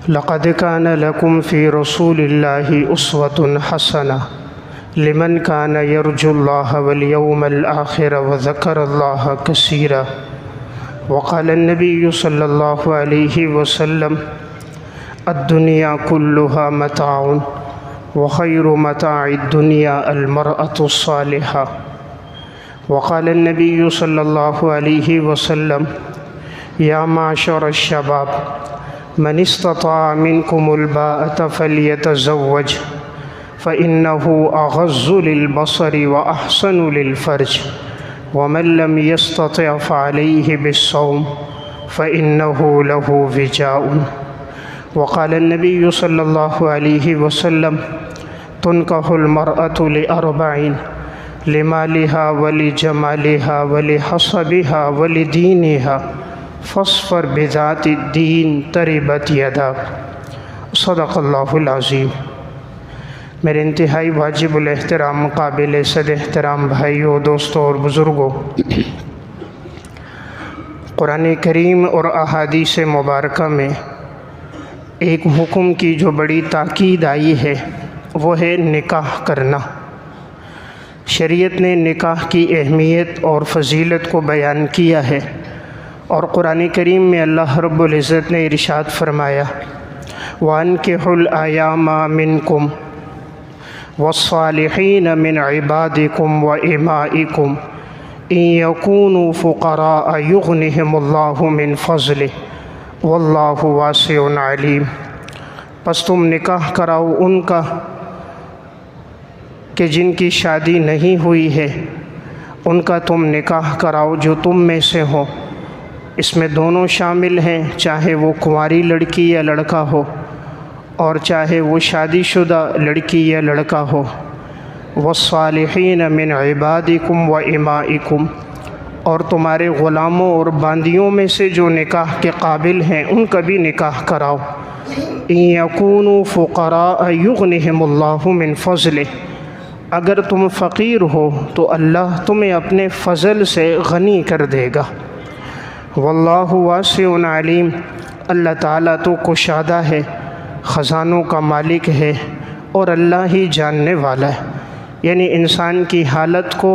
لقد كان لكم في رسول الله أسوة حسنة لمن كان يرجو الله واليوم الآخر وذكر الله كثيرا. وقال النبي صلى الله عليه وسلم: الدنيا كلها متاع وخير متاع الدنيا المرأة الصالحة. وقال النبي صلى الله عليه وسلم: يا معشر الشباب من استطاع منكم الباءة فليتزوج فإنه أغض للبصر وأحسن للفرج ومن لم يستطع فعليه بالصوم فإنه له وجاء. وقال النبي صلى الله عليه وسلم: تنكح المرأة لأربع: لمالها ولجمالها ولحسبها ولدينها فاصفر بذات الدین تربت یداک. صدق اللہ العظیم. میرے انتہائی واجب الاحترام قابل صد احترام بھائیوں، دوستوں اور بزرگوں، قرآن کریم اور احادیث مبارکہ میں ایک حکم کی جو بڑی تاکید آئی ہے وہ ہے نکاح کرنا. شریعت نے نکاح کی اہمیت اور فضیلت کو بیان کیا ہے، اور قرآن کریم میں اللہ رب العزت نے ارشاد فرمایا: وَأَنكِحُوا الْأَيَامَ مِنكُمْ وَالصَّالِحِينَ مِنْ عِبَادِكُمْ وَإِمَائِكُمْ إِنْ يَكُونُوا فُقَرَاءَ يُغْنِهِمُ اللَّهُ مِنْ فَضْلِهِ وَاللَّهُ وَاسِعٌ عَلِيمٌ. پس تم نکاح کراؤ ان کا کہ جن کی شادی نہیں ہوئی ہے، ان کا تم نکاح کراؤ جو تم میں سے ہو. اس میں دونوں شامل ہیں، چاہے وہ کنواری لڑکی یا لڑکا ہو اور چاہے وہ شادی شدہ لڑکی یا لڑکا ہو. وَالصَّالِحِينَ مِنْ عِبَادِكُمْ وَإِمَائِكُمْ، اور تمہارے غلاموں اور باندیوں میں سے جو نکاح کے قابل ہیں ان کا بھی نکاح کراؤ. إِن يَكُونُوا فُقَرَاءَ يُغْنِهِمُ اللَّهُ مِنْ فَضْلِهِ، اگر تم فقیر ہو تو اللہ تمہیں اپنے فضل سے غنی کر دے گا. واللہ واسع علیم، اللہ تعالیٰ تو کشادہ ہے، خزانوں کا مالک ہے، اور اللہ ہی جاننے والا ہے. یعنی انسان کی حالت کو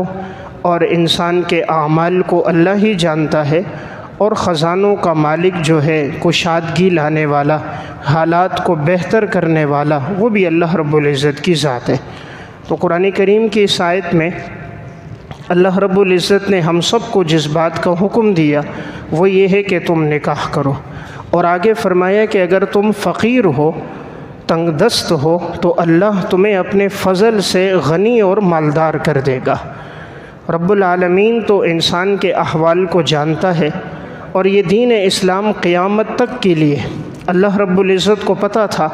اور انسان کے اعمال کو اللہ ہی جانتا ہے، اور خزانوں کا مالک جو ہے، کشادگی لانے والا، حالات کو بہتر کرنے والا، وہ بھی اللہ رب العزت کی ذات ہے. تو قرآن کریم کی اس آیت میں اللہ رب العزت نے ہم سب کو جس بات کا حکم دیا وہ یہ ہے کہ تم نکاح کرو، اور آگے فرمایا کہ اگر تم فقیر ہو، تنگ دست ہو، تو اللہ تمہیں اپنے فضل سے غنی اور مالدار کر دے گا. رب العالمین تو انسان کے احوال کو جانتا ہے، اور یہ دین اسلام قیامت تک کے لیے اللہ رب العزت کو پتہ تھا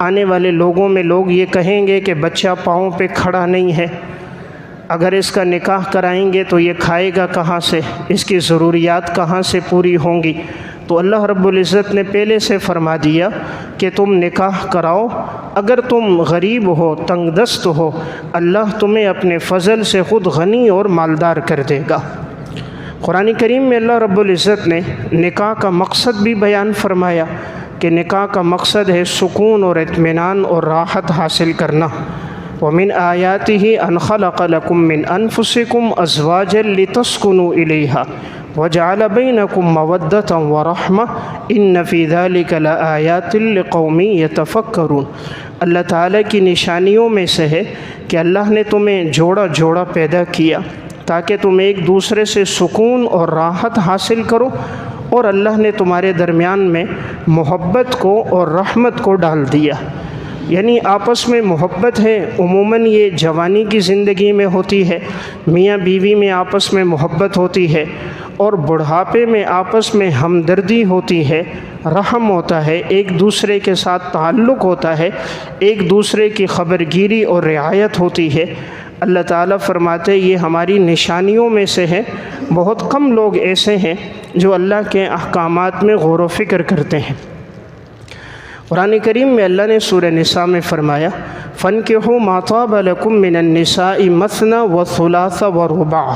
آنے والے لوگوں میں لوگ یہ کہیں گے کہ بچہ پاؤں پہ کھڑا نہیں ہے، اگر اس کا نکاح کرائیں گے تو یہ کھائے گا کہاں سے، اس کی ضروریات کہاں سے پوری ہوں گی. تو اللہ رب العزت نے پہلے سے فرما دیا کہ تم نکاح کراؤ. اگر تم غریب ہو، تنگ دست ہو، اللہ تمہیں اپنے فضل سے خود غنی اور مالدار کر دے گا. قرآن کریم میں اللہ رب العزت نے نکاح کا مقصد بھی بیان فرمایا کہ نکاح کا مقصد ہے سکون اور اطمینان اور راحت حاصل کرنا. وَمِنْ آيَاتِهِ أَنْ خَلَقَ لَكُم مِّنْ أَنفُسِكُمْ أَزْوَاجًا لِتَسْكُنُوا إِلَيْهَا وَجَعَلَ بَيْنَكُم مَّوَدَّةً وَرَحْمَةً إِنَّ فِي ذَلِكَ لَآيَاتٍ لِقَوْمٍ يَتَفَكَّرُونَ. اللہ تعالیٰ کی نشانیوں میں سے ہے کہ اللہ نے تمہیں جوڑا جوڑا پیدا کیا تاکہ تم ایک دوسرے سے سکون اور راحت حاصل کرو، اور اللہ نے تمہارے درمیان میں محبت کو اور رحمت کو ڈال دیا. یعنی آپس میں محبت ہے، عموماً یہ جوانی کی زندگی میں ہوتی ہے، میاں بیوی میں آپس میں محبت ہوتی ہے، اور بڑھاپے میں آپس میں ہمدردی ہوتی ہے، رحم ہوتا ہے، ایک دوسرے کے ساتھ تعلق ہوتا ہے، ایک دوسرے کی خبرگیری اور رعایت ہوتی ہے. اللہ تعالیٰ فرماتے یہ ہماری نشانیوں میں سے ہے. بہت کم لوگ ایسے ہیں جو اللہ کے احکامات میں غور و فکر کرتے ہیں. قرآن کریم میں اللہ نے سورہ نساء میں فرمایا: فَانْكِحُوا مَا طَابَ لَكُم مِّنَ النِّسَاءِ مَثْنَىٰ وَثُلَاثَ وَرُبَاعَ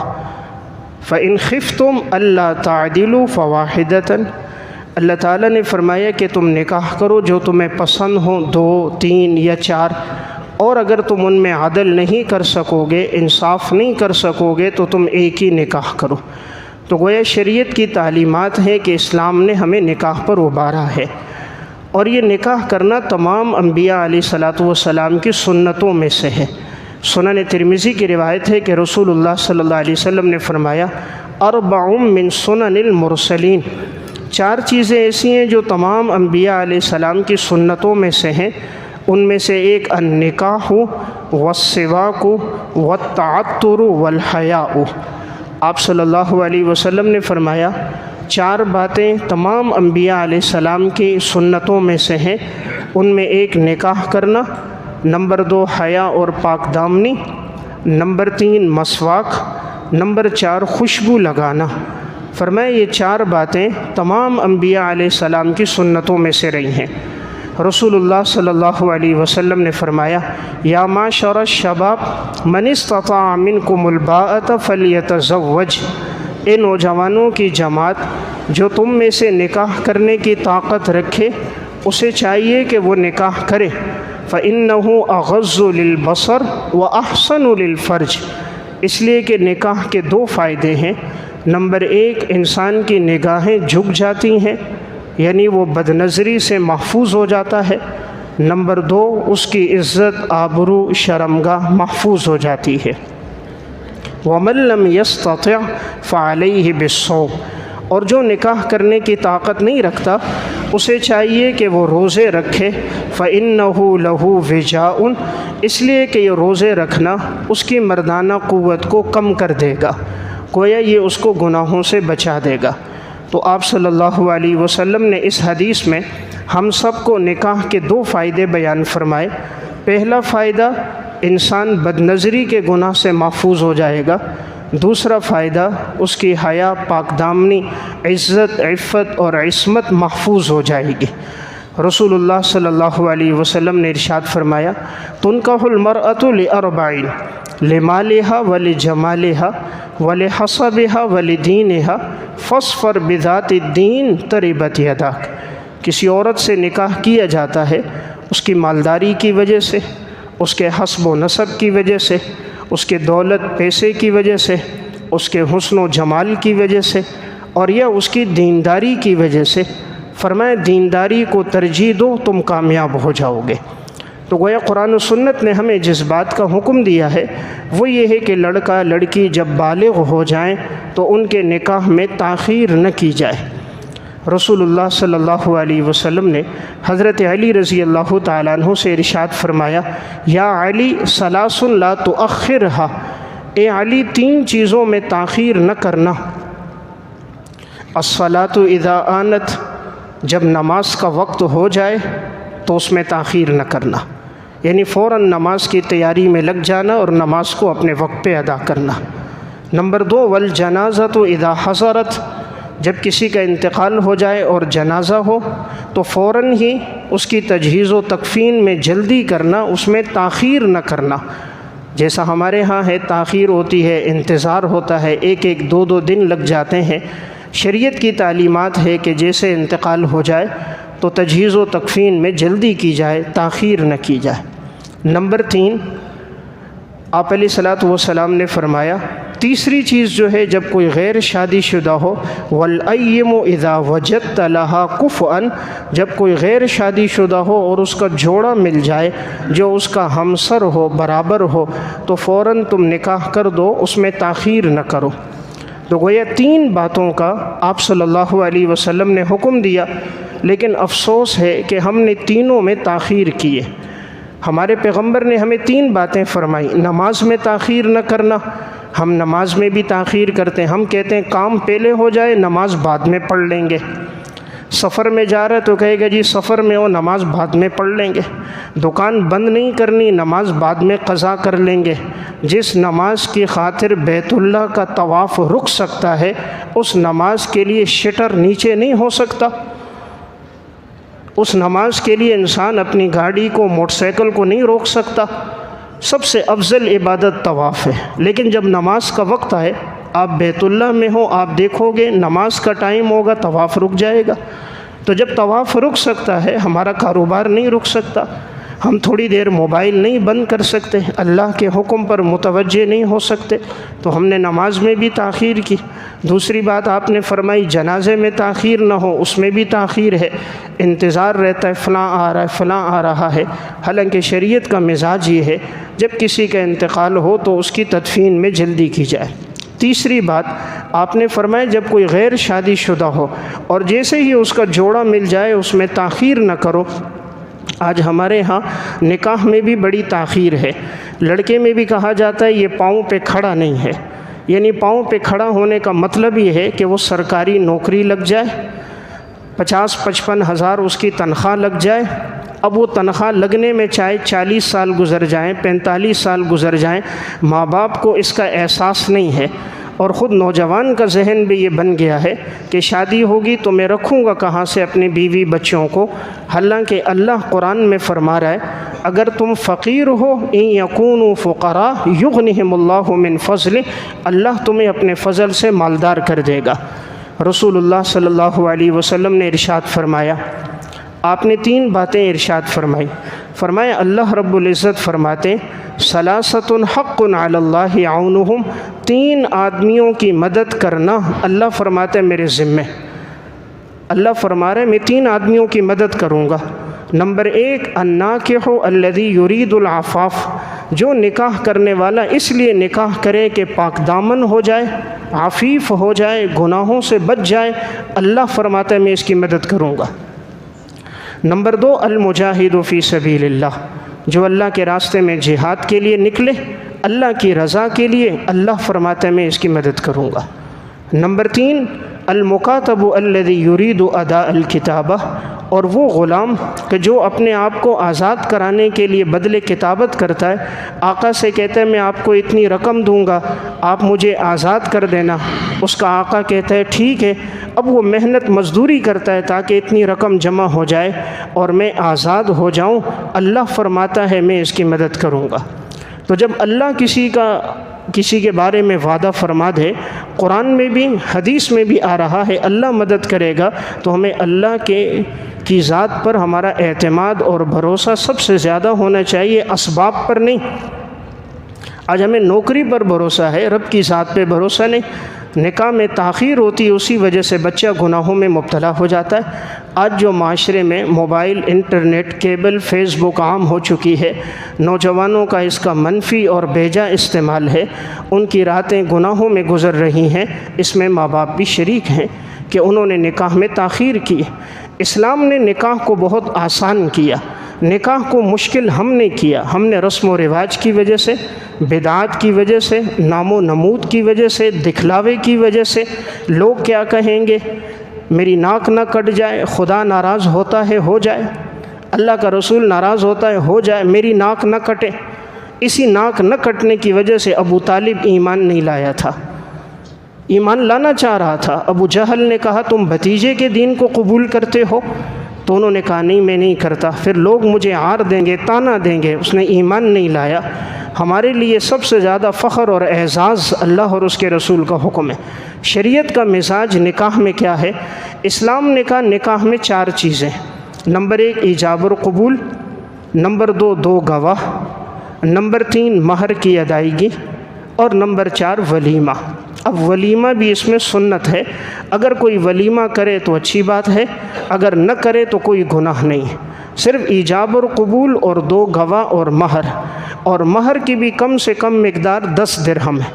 فَإِنْ خِفْتُمْ أَلَّا تَعْدِلُوا فَوَاحِدَةً اللہ تعالیٰ نے فرمایا کہ تم نکاح کرو جو تمہیں پسند ہو، 2 3 یا 4، اور اگر تم ان میں عدل نہیں کر سکو گے، انصاف نہیں کر سکو گے تو تم ایک ہی نکاح کرو۔ تو گویا شریعت کی تعلیمات ہیں کہ اسلام نے ہمیں نکاح پر ابھارا ہے، اور یہ نکاح کرنا تمام انبیاء علیہ الصلاۃ والسلام کی سنتوں میں سے ہے۔ سنن ترمذی کی روایت ہے کہ رسول اللہ صلی اللہ علیہ وسلم نے فرمایا 4 من سنن المرسلین، 4 چیزیں ایسی ہیں جو تمام انبیاء علیہ السلام کی سنتوں میں سے ہیں۔ ان میں سے ایک النکاح والسواک والتعطر والحیاء۔ آپ صلی اللہ علیہ وسلم نے فرمایا 4 باتیں تمام انبیاء علیہ السلام کی سنتوں میں سے ہیں، ان میں ایک نکاح کرنا، نمبر 2 حیا اور پاک دامنی، نمبر 3 مسواک، نمبر 4 خوشبو لگانا۔ فرمایا یہ 4 باتیں تمام انبیاء علیہ السلام کی سنتوں میں سے رہی ہیں۔ رسول اللہ صلی اللہ علیہ وسلم نے فرمایا یا معشر الشباب من استطاع منکم الباءۃ فلیتزوج، اے نوجوانوں کی جماعت جو تم میں سے نکاح کرنے کی طاقت رکھے اسے چاہیے کہ وہ نکاح کرے، فإنہ اغض للبصر واحسن للفرج، اس لیے کہ نکاح کے 2 فائدے ہیں۔ نمبر 1 انسان کی نگاہیں جھک جاتی ہیں، یعنی وہ بد نظری سے محفوظ ہو جاتا ہے۔ نمبر 2 اس کی عزت، آبرو، شرمگاہ محفوظ ہو جاتی ہے۔ وَمَن لَّمْ يَسْتَطِعْ فَعَلَيْهِ بِالصَّوْمِ، اور جو نکاح کرنے کی طاقت نہیں رکھتا اسے چاہیے کہ وہ روزے رکھے، فَإِنَّهُ لَهُ وِجَاءٌ، اس لیے کہ یہ روزے رکھنا اس کی مردانہ قوت کو کم کر دے گا، گویا یہ اس کو گناہوں سے بچا دے گا۔ تو آپ صلی اللہ علیہ وسلم نے اس حدیث میں ہم سب کو نکاح کے 2 فائدے بیان فرمائے۔ پہلا فائدہ انسان بد نظری کے گناہ سے محفوظ ہو جائے گا، دوسرا فائدہ اس کی حیا، پاک دامنی، عزت، عفت اور عصمت محفوظ ہو جائے گی۔ رسول اللہ صلی اللہ علیہ وسلم نے ارشاد فرمایا تنکح المرأة ل4 لمالها ولجمالها ولحسبها ولدینها فاصفر بذات الدین تربت یداک، کسی عورت سے نکاح کیا جاتا ہے اس کی مالداری کی وجہ سے، اس کے حسب و نسب کی وجہ سے، اس کے دولت پیسے کی وجہ سے، اس کے حسن و جمال کی وجہ سے، اور یا اس کی دینداری کی وجہ سے۔ فرمایا دینداری کو ترجیح دو، تم کامیاب ہو جاؤ گے۔ تو گویا قرآن و سنت نے ہمیں جس بات کا حکم دیا ہے وہ یہ ہے کہ لڑکا لڑکی جب بالغ ہو جائیں تو ان کے نکاح میں تاخیر نہ کی جائے۔ رسول اللہ صلی اللہ علیہ وسلم نے حضرت علی رضی اللہ تعالیٰ عنہ سے ارشاد فرمایا یا علی ثلاث لا تؤخرها، اے علی 3 چیزوں میں تاخیر نہ کرنا۔ الصلاۃ اذا آنت، جب نماز کا وقت ہو جائے تو اس میں تاخیر نہ کرنا، یعنی فوراً نماز کی تیاری میں لگ جانا اور نماز کو اپنے وقت پہ ادا کرنا۔ نمبر 2 والجنازۃ اذا حضرت، جب کسی کا انتقال ہو جائے اور جنازہ ہو تو فوراً ہی اس کی تجہیز و تکفین میں جلدی کرنا، اس میں تاخیر نہ کرنا۔ جیسا ہمارے ہاں ہے تاخیر ہوتی ہے، انتظار ہوتا ہے، 1 2 دن لگ جاتے ہیں۔ شریعت کی تعلیمات ہے کہ جیسے انتقال ہو جائے تو تجہیز و تکفین میں جلدی کی جائے، تاخیر نہ کی جائے۔ نمبر 3 آپ علیہ الصلاۃ والسلام نے فرمایا تیسری چیز جو ہے جب کوئی غیر شادی شدہ ہو، والأیم اذا وجدت لها کفوا، جب کوئی غیر شادی شدہ ہو اور اس کا جوڑا مل جائے جو اس کا ہمسر ہو، برابر ہو، تو فوراً تم نکاح کر دو، اس میں تاخیر نہ کرو۔ تو گویا 3 باتوں کا آپ صلی اللہ علیہ وسلم نے حکم دیا، لیکن افسوس ہے کہ ہم نے تینوں میں تاخیر کیے۔ ہمارے پیغمبر نے ہمیں 3 باتیں فرمائی، نماز میں تاخیر نہ کرنا، ہم نماز میں بھی تاخیر کرتے ہیں، ہم کہتے ہیں کام پہلے ہو جائے نماز بعد میں پڑھ لیں گے۔ سفر میں جا رہا ہے تو کہے گا جی سفر میں ہو، نماز بعد میں پڑھ لیں گے۔ دکان بند نہیں کرنی، نماز بعد میں قضا کر لیں گے۔ جس نماز کی خاطر بیت اللہ کا طواف رک سکتا ہے اس نماز کے لیے شٹر نیچے نہیں ہو سکتا۔ اس نماز کے لیے انسان اپنی گاڑی کو، موٹر سائیکل کو نہیں روک سکتا۔ سب سے افضل عبادت طواف ہے، لیکن جب نماز کا وقت آئے، آپ بیت اللہ میں ہو، آپ دیکھو گے نماز کا ٹائم ہوگا، طواف رک جائے گا۔ تو جب طواف رک سکتا ہے ہمارا کاروبار نہیں رک سکتا، ہم تھوڑی دیر موبائل نہیں بند کر سکتے، اللہ کے حکم پر متوجہ نہیں ہو سکتے، تو ہم نے نماز میں بھی تاخیر کی۔ دوسری بات آپ نے فرمائی جنازے میں تاخیر نہ ہو، اس میں بھی تاخیر ہے، انتظار رہتا ہے فلاں آ رہا ہے فلاں آ رہا ہے، حالانکہ شریعت کا مزاج یہ ہے جب کسی کا انتقال ہو تو اس کی تدفین میں جلدی کی جائے۔ تیسری بات آپ نے فرمایا جب کوئی غیر شادی شدہ ہو اور جیسے ہی اس کا جوڑا مل جائے اس میں تاخیر نہ کرو۔ آج ہمارے ہاں نکاح میں بھی بڑی تاخیر ہے، لڑکے میں بھی کہا جاتا ہے یہ پاؤں پہ کھڑا نہیں ہے، یعنی پاؤں پہ کھڑا ہونے کا مطلب یہ ہے کہ وہ سرکاری نوکری لگ جائے، 50-55 ہزار اس کی تنخواہ لگ جائے۔ اب وہ تنخواہ لگنے میں چاہے 40 سال گزر جائیں، 45 سال گزر جائیں، ماں باپ کو اس کا احساس نہیں ہے، اور خود نوجوان کا ذہن بھی یہ بن گیا ہے کہ شادی ہوگی تو میں رکھوں گا کہاں سے اپنے بیوی بچوں کو، حالانکہ اللہ قرآن میں فرما رہا ہے اگر تم فقیر ہو ان یکونوا فقراء یغنہم اللہ من فضلہ، اللہ تمہیں اپنے فضل سے مالدار کر دے گا۔ رسول اللہ صلی اللہ علیہ وسلم نے ارشاد فرمایا، آپ نے 3 باتیں ارشاد فرمائی، فرمایا اللہ رب العزت فرماتے ثلاثۃ حق علی اللہ عونہم، 3 آدمیوں کی مدد کرنا اللہ فرماتے میرے ذمہ، اللہ فرما رہے میں 3 آدمیوں کی مدد کروں گا۔ نمبر 1 الناکح الذی یرید العفاف، جو نکاح کرنے والا اس لیے نکاح کرے کہ پاک دامن ہو جائے، عفیف ہو جائے، گناہوں سے بچ جائے، اللہ فرماتا ہے میں اس کی مدد کروں گا۔ نمبر 2 المجاہد فی سبیل اللہ، جو اللہ کے راستے میں جہاد کے لیے نکلے اللہ کی رضا کے لیے، اللہ فرماتا ہے میں اس کی مدد کروں گا۔ نمبر 3 المکاتب الذی یرید اداء الکتابہ، اور وہ غلام کہ جو اپنے آپ کو آزاد کرانے کے لیے بدلے کتابت کرتا ہے، آقا سے کہتا ہے میں آپ کو اتنی رقم دوں گا آپ مجھے آزاد کر دینا، اس کا آقا کہتا ہے ٹھیک ہے، اب وہ محنت مزدوری کرتا ہے تاکہ اتنی رقم جمع ہو جائے اور میں آزاد ہو جاؤں، اللہ فرماتا ہے میں اس کی مدد کروں گا۔ تو جب اللہ کسی کے بارے میں وعدہ فرما دے، قرآن میں بھی حدیث میں بھی آ رہا ہے اللہ مدد کرے گا، تو ہمیں اللہ کی ذات پر ہمارا اعتماد اور بھروسہ سب سے زیادہ ہونا چاہیے، اسباب پر نہیں۔ آج ہمیں نوکری پر بھروسہ ہے، رب کی ذات پہ بھروسہ نہیں۔ نکاح میں تاخیر ہوتی ہے، اسی وجہ سے بچہ گناہوں میں مبتلا ہو جاتا ہے۔ آج جو معاشرے میں موبائل، انٹرنیٹ، کیبل، فیس بک عام ہو چکی ہے، نوجوانوں کا اس کا منفی اور بیجا استعمال ہے، ان کی راتیں گناہوں میں گزر رہی ہیں، اس میں ماں باپ بھی شریک ہیں کہ انہوں نے نکاح میں تاخیر کی۔ اسلام نے نکاح کو بہت آسان کیا، نکاح کو مشکل ہم نے کیا، ہم نے رسم و رواج کی وجہ سے، بدعات کی وجہ سے، نام و نمود کی وجہ سے، دکھلاوے کی وجہ سے، لوگ کیا کہیں گے، میری ناک نہ کٹ جائے، خدا ناراض ہوتا ہے ہو جائے، اللہ کا رسول ناراض ہوتا ہے ہو جائے، میری ناک نہ کٹے۔ اسی ناک نہ کٹنے کی وجہ سے ابو طالب ایمان نہیں لایا تھا، ایمان لانا چاہ رہا تھا۔ ابو جہل نے کہا تم بھتیجے کے دین کو قبول کرتے ہو؟ تو انہوں نے کہا نہیں میں نہیں کرتا، پھر لوگ مجھے عار دیں گے، طعنہ دیں گے، اس نے ایمان نہیں لایا۔ ہمارے لیے سب سے زیادہ فخر اور اعزاز اللہ اور اس کے رسول کا حکم ہے۔ شریعت کا مزاج نکاح میں کیا ہے؟ اسلام نے کہا نکاح میں 4 چیزیں، نمبر 1 ایجاب اور قبول، نمبر 2 گواہ، نمبر 3 مہر کی ادائیگی، اور نمبر 4 ولیمہ۔ اب ولیمہ بھی اس میں سنت ہے، اگر کوئی ولیمہ کرے تو اچھی بات ہے، اگر نہ کرے تو کوئی گناہ نہیں۔ صرف ایجاب اور قبول اور 2 گواہ اور مہر کی بھی کم سے کم مقدار 10 درہم ہے۔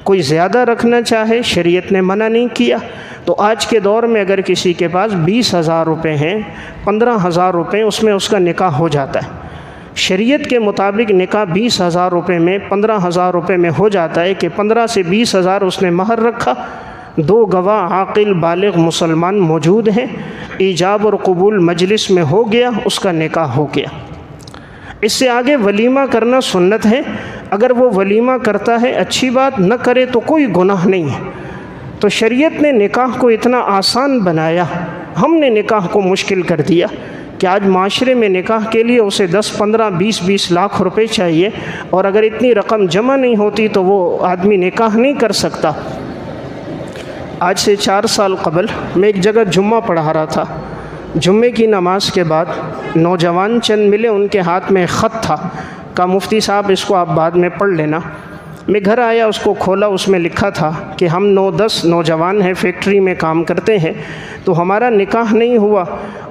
کوئی زیادہ رکھنا چاہے شریعت نے منع نہیں کیا۔ تو آج کے دور میں اگر کسی کے پاس 20,000 روپے ہیں، 15,000 روپے، اس میں اس کا نکاح ہو جاتا ہے۔ شریعت کے مطابق نکاح 20,000 روپے میں، 15,000 روپے میں ہو جاتا ہے کہ 15 سے 20,000 اس نے مہر رکھا، 2 گواہ عاقل بالغ مسلمان موجود ہیں، ایجاب اور قبول مجلس میں ہو گیا، اس کا نکاح ہو گیا۔ اس سے آگے ولیمہ کرنا سنت ہے، اگر وہ ولیمہ کرتا ہے اچھی بات، نہ کرے تو کوئی گناہ نہیں ہے۔ تو شریعت نے نکاح کو اتنا آسان بنایا، ہم نے نکاح کو مشکل کر دیا کہ آج معاشرے میں نکاح کے لیے اسے 10، 15، 20 لاکھ روپے چاہیے، اور اگر اتنی رقم جمع نہیں ہوتی تو وہ آدمی نکاح نہیں کر سکتا۔ آج سے 4 سال قبل میں ایک جگہ جمعہ پڑھا رہا تھا، جمعے کی نماز کے بعد نوجوان چند ملے، ان کے ہاتھ میں خط تھا، کہا مفتی صاحب اس کو آپ بعد میں پڑھ لینا۔ میں گھر آیا، اس کو کھولا، اس میں لکھا تھا کہ ہم 9-10 نوجوان ہیں، فیکٹری میں کام کرتے ہیں، تو ہمارا نکاح نہیں ہوا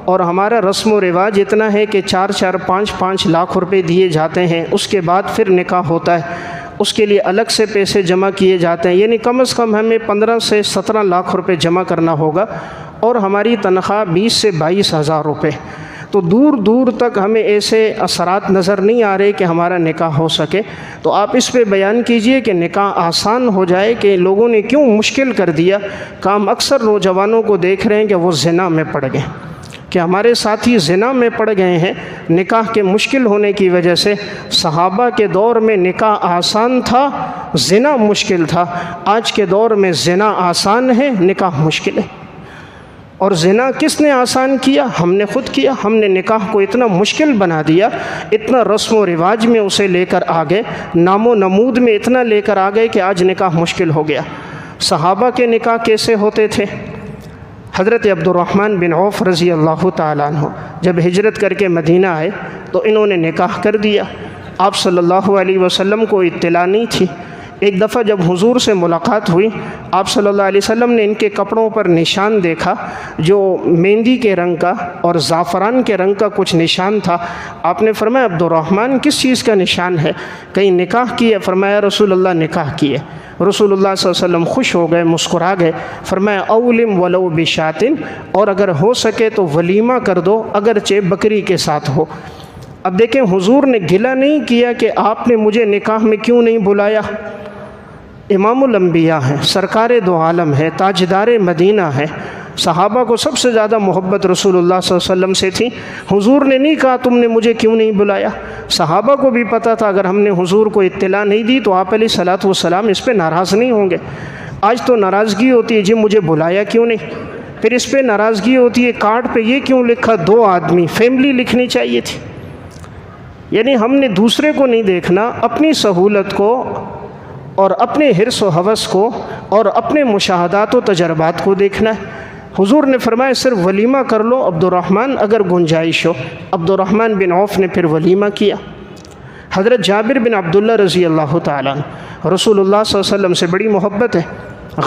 اور ہمارا رسم و رواج اتنا ہے کہ 4-4 5-5 لاکھ روپے دیے جاتے ہیں، اس کے بعد پھر نکاح ہوتا ہے، اس کے لیے الگ سے پیسے جمع کیے جاتے ہیں، یعنی کم از کم ہمیں 15 سے 17 لاکھ روپے جمع کرنا ہوگا، اور ہماری تنخواہ 20 سے 22 ہزار روپے۔ تو دور دور تک ہمیں ایسے اثرات نظر نہیں آ رہے کہ ہمارا نکاح ہو سکے، تو آپ اس پہ بیان کیجئے کہ نکاح آسان ہو جائے کہ لوگوں نے کیوں مشکل کر دیا۔ کہ ہم اکثر نوجوانوں کو دیکھ رہے ہیں کہ وہ زنا میں پڑ گئے، کہ ہمارے ساتھی زنا میں پڑ گئے ہیں نکاح کے مشکل ہونے کی وجہ سے۔ صحابہ کے دور میں نکاح آسان تھا، زنا مشکل تھا۔ آج کے دور میں زنا آسان ہے، نکاح مشکل ہے۔ اور زنا کس نے آسان کیا؟ ہم نے خود کیا۔ ہم نے نکاح کو اتنا مشکل بنا دیا، اتنا رسم و رواج میں اسے لے کر آ گئے، نام و نمود میں اتنا لے کر آ گئے کہ آج نکاح مشکل ہو گیا۔ صحابہ کے نکاح کیسے ہوتے تھے؟ حضرت عبد الرحمن بن عوف رضی اللہ تعالیٰ عنہ جب ہجرت کر کے مدینہ آئے تو انہوں نے نکاح کر دیا۔ آپ صلی اللہ علیہ وسلم کو اطلاع نہیں تھی۔ ایک دفعہ جب حضور سے ملاقات ہوئی، آپ صلی اللہ علیہ وسلم نے ان کے کپڑوں پر نشان دیکھا جو مہندی کے رنگ کا اور زعفران کے رنگ کا کچھ نشان تھا۔ آپ نے فرمایا عبد الرحمن کس چیز کا نشان ہے؟ کہیں نکاح کی ہے؟ فرمایا رسول اللہ نکاح کی ہے۔ رسول اللہ صلی اللہ علیہ وسلم خوش ہو گئے، مسکرا گئے، فرمایا اولم ولو بشاتن، اور اگر ہو سکے تو ولیمہ کر دو، اگرچہ بکری کے ساتھ ہو۔ اب دیکھیں حضور نے گلہ نہیں کیا کہ آپ نے مجھے نکاح میں کیوں نہیں بلایا۔ امام الانبیاء ہیں، سرکار دو عالم ہے، تاجدار مدینہ ہے، صحابہ کو سب سے زیادہ محبت رسول اللہ صلی اللہ علیہ وسلم سے تھی۔ حضور نے نہیں کہا تم نے مجھے کیوں نہیں بلایا۔ صحابہ کو بھی پتہ تھا اگر ہم نے حضور کو اطلاع نہیں دی تو آپ علیہ الصلوۃ والسلام اس پہ ناراض نہیں ہوں گے۔ آج تو ناراضگی ہوتی ہے، جی مجھے بلایا کیوں نہیں، پھر اس پہ ناراضگی ہوتی ہے کارڈ پہ یہ کیوں لکھا 2 آدمی، فیملی لکھنی چاہیے تھی۔ یعنی ہم نے دوسرے کو نہیں دیکھنا، اپنی سہولت کو اور اپنے حرص و ہوس کو اور اپنے مشاہدات و تجربات کو دیکھنا ہے۔ حضور نے فرمایا صرف ولیمہ کر لو عبد الرحمن اگر گنجائش ہو۔ عبد الرحمن بن عوف نے پھر ولیمہ کیا۔ حضرت جابر بن عبداللہ رضی اللہ تعالیٰ عنہ رسول اللہ صلی اللہ علیہ وسلم سے بڑی محبت ہے،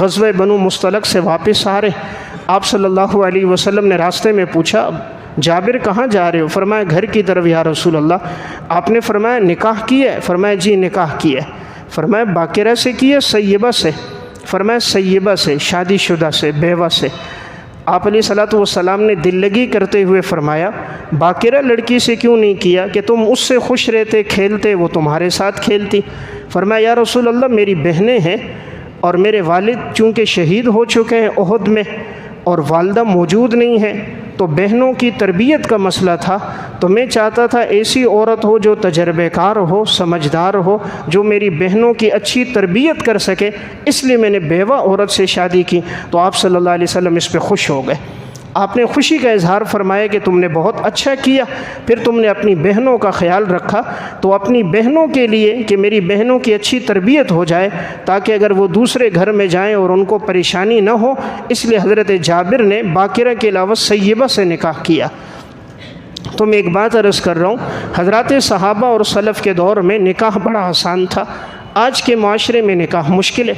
غزوہ بنو مستلق سے واپس آ رہے، آپ صلی اللہ علیہ وسلم نے راستے میں پوچھا جابر کہاں جا رہے ہو؟ فرمایا گھر کی طرف یا رسول اللہ۔ آپ نے فرمایا نکاح کیا ہے؟ فرمایا جی نکاح کیا ہے۔ فرمایا باقرہ سے کی ہے سیبہ سے؟ فرمایا سیبہ سے، شادی شدہ سے، بیوہ سے۔ آپ علیہ الصلوۃ والسلام نے دل لگی کرتے ہوئے فرمایا باقرہ لڑکی سے کیوں نہیں کیا کہ تم اس سے خوش رہتے، کھیلتے، وہ تمہارے ساتھ کھیلتی۔ فرمایا یا رسول اللہ میری بہنیں ہیں اور میرے والد چونکہ شہید ہو چکے ہیں احد میں اور والدہ موجود نہیں ہیں، تو بہنوں کی تربیت کا مسئلہ تھا، تو میں چاہتا تھا ایسی عورت ہو جو تجربے کار ہو، سمجھدار ہو، جو میری بہنوں کی اچھی تربیت کر سکے، اس لیے میں نے بیوہ عورت سے شادی کی۔ تو آپ صلی اللہ علیہ وسلم اس پہ خوش ہو گئے۔ آپ نے خوشی کا اظہار فرمایا کہ تم نے بہت اچھا کیا، پھر تم نے اپنی بہنوں کا خیال رکھا، تو اپنی بہنوں کے لیے کہ میری بہنوں کی اچھی تربیت ہو جائے تاکہ اگر وہ دوسرے گھر میں جائیں اور ان کو پریشانی نہ ہو، اس لیے حضرت جابر نے باقرہ کے علاوہ سیبہ سے نکاح کیا۔ تو میں ایک بات عرض کر رہا ہوں، حضرات صحابہ اور سلف کے دور میں نکاح بڑا آسان تھا، آج کے معاشرے میں نکاح مشکل ہے۔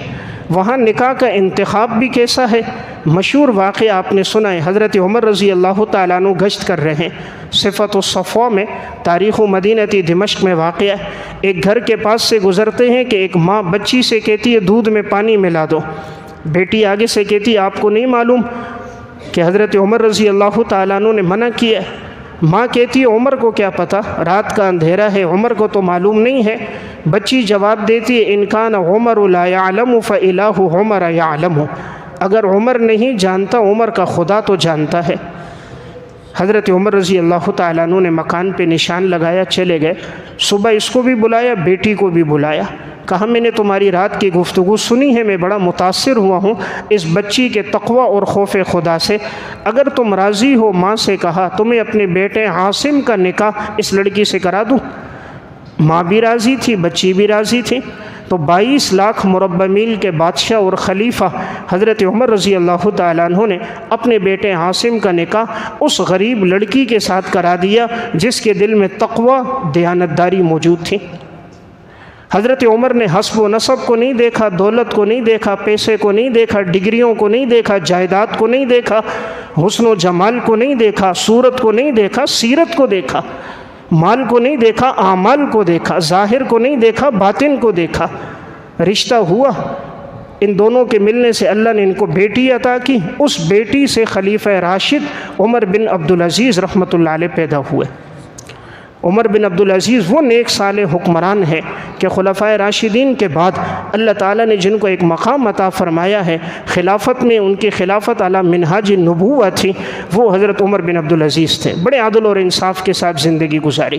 وہاں نکاح کا انتخاب بھی کیسا ہے؟ مشہور واقعہ آپ نے سنا ہے، حضرت عمر رضی اللہ تعالیٰ عنہ گشت کر رہے ہیں، صفت الصفوہ میں، تاریخ مدینہ دمشق میں واقع ہے۔ ایک گھر کے پاس سے گزرتے ہیں کہ ایک ماں بچی سے کہتی ہے دودھ میں پانی ملا دو، بیٹی آگے سے کہتی ہے آپ کو نہیں معلوم کہ حضرت عمر رضی اللہ تعالیٰ عنہ نے منع کیا ہے؟ ماں کہتی ہے عمر کو کیا پتہ، رات کا اندھیرا ہے، عمر کو تو معلوم نہیں ہے۔ بچی جواب دیتی ہے ان کان عمر لا یعلم فالہ عمر یعلم، اگر عمر نہیں جانتا عمر کا خدا تو جانتا ہے۔ حضرت عمر رضی اللہ تعالیٰ عنہ نے مکان پہ نشان لگایا، چلے گئے۔ صبح اس کو بھی بلایا، بیٹی کو بھی بلایا، کہا میں نے تمہاری رات کی گفتگو سنی ہے، میں بڑا متاثر ہوا ہوں اس بچی کے تقوی اور خوف خدا سے، اگر تم راضی ہو ماں سے کہا تمہیں اپنے بیٹے عاصم کا نکاح اس لڑکی سے کرا دوں۔ ماں بھی راضی تھی، بچی بھی راضی تھی۔ تو 22 لاکھ مربع میل کے بادشاہ اور خلیفہ حضرت عمر رضی اللہ تعالیٰ عنہ نے اپنے بیٹے عاصم کا نکاح اس غریب لڑکی کے ساتھ کرا دیا جس کے دل میں تقوی دیانتداری موجود تھی۔ حضرت عمر نے حسب و نسب کو نہیں دیکھا، دولت کو نہیں دیکھا، پیسے کو نہیں دیکھا، ڈگریوں کو نہیں دیکھا، جائیداد کو نہیں دیکھا، حسن و جمال کو نہیں دیکھا، صورت کو نہیں دیکھا، سیرت کو دیکھا، مال کو نہیں دیکھا، اعمال کو دیکھا، ظاہر کو نہیں دیکھا، باطن کو دیکھا۔ رشتہ ہوا، ان دونوں کے ملنے سے اللہ نے ان کو بیٹی عطا کی، اس بیٹی سے خلیفہ راشد عمر بن عبدالعزیز رحمۃ اللہ علیہ پیدا ہوئے۔ عمر بن عبدالعزیز وہ نیک صالح حکمران ہے کہ خلفائے راشدین کے بعد اللہ تعالیٰ نے جن کو ایک مقام عطا فرمایا ہے خلافت میں، ان کی خلافت علی منہاج نبوہ تھی، وہ حضرت عمر بن عبدالعزیز تھے۔ بڑے عدل اور انصاف کے ساتھ زندگی گزاری۔